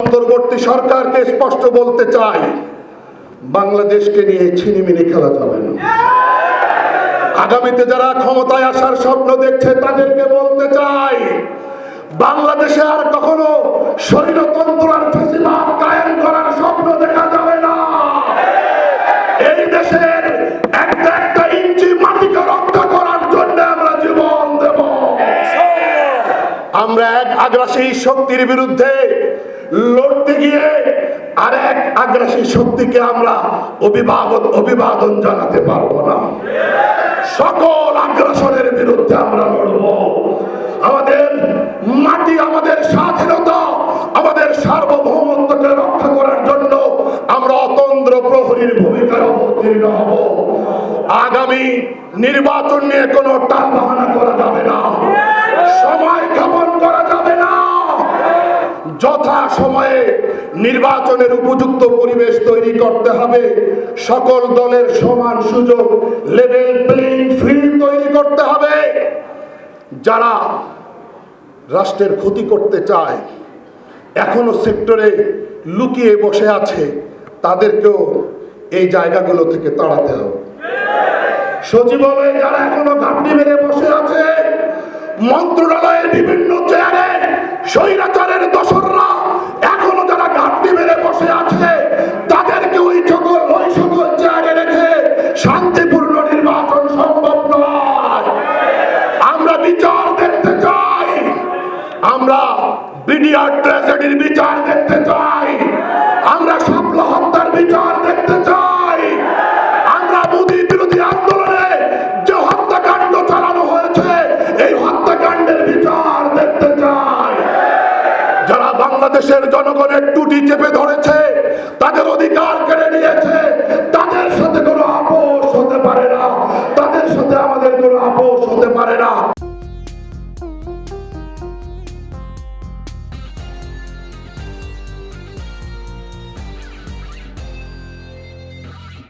অন্তর্বর্তী সরকারকে স্পষ্ট বলতে চাই, বাংলাদেশকে নিয়ে ছিনিমিনি খেলা যাবে না। আগামীতে যারা ক্ষমতায় আসার স্বপ্ন দেখছে তাদেরকে বলতে চাই, বাংলাদেশে আর কখনো স্বৈরতন্ত্র আর ফ্যাসিবাদ কায়েম করার স্বপ্ন দেখা যাবে না। এই দেশের একটা একটা ইঞ্চি মাটিকে রক্ষা করার জন্য আমরা জীবন দেব। আমরা এক আগ্রাসী শক্তির বিরুদ্ধে লড়তে গিয়ে আর এক আগ্রাসী শক্তিকে আমরা অভিবাদন জানাতে পারবো না। সকল আগ্রাসনের বিরুদ্ধে আমরা লড়ব। আমাদের মাটি, আমাদের স্বাধীনতা, আমাদের সার্বভৌমত্বকে রক্ষা করার জন্য আমরা অতন্দ্র প্রহরীর ভূমিকায় অবতীর্ণ হব। আগামী নির্বাচন নিয়ে কোনো টালবাহানা করা যাবে না, সময় ক্ষেপণ করা যাবে না। যথা সময়ে নির্বাচনের উপযুক্ত পরিবেশ তৈরি করতে হবে। সকল দলের সমান সুযোগ, লেভেল প্লেইং ফিল্ড তৈরি করতে হবে। যারা রাষ্ট্রের ক্ষতি করতে চায়, এখনো সেক্টরে লুকিয়ে বসে আছে, তাদেরকেও এই জায়গাগুলো থেকে তাড়াতে হবে। সচিবালয়ে যারা এখনো ঘাপটি মেরে বসে আছে, মন্ত্রণালয়ের বিভিন্ন চেয়ারে স্বৈরাচারের দোসররা এখনো যারা ঘাপটি মেরে বসে আছে, তাদেরকে ওই সকল চেয়ারে রেখে শান্তিপূর্ণ নির্বাচন সম্ভব নয়। আমরা বিচার দেখতে চাই, আমরা বিডিআর ট্র্যাজেডির বিচার দেখতে চাই, আমরা শাপলা হত্যার বিচার দেখতে চাই, আমরা মোদী বিরোধী আন্দোলনে যে হত্যাকাণ্ড চালানো হয়েছে এই হত্যাকাণ্ডের বিচার দেখতে চাই। যারা বাংলাদেশের জনগণের টুটি চেপে ধরেছে, তাদের অধিকার কেড়ে নিয়েছে, তাদের সাথে কোনো আপোষ হতে পারে না, তাদের সাথে আমাদের কোনো আপোষ হতে পারে না।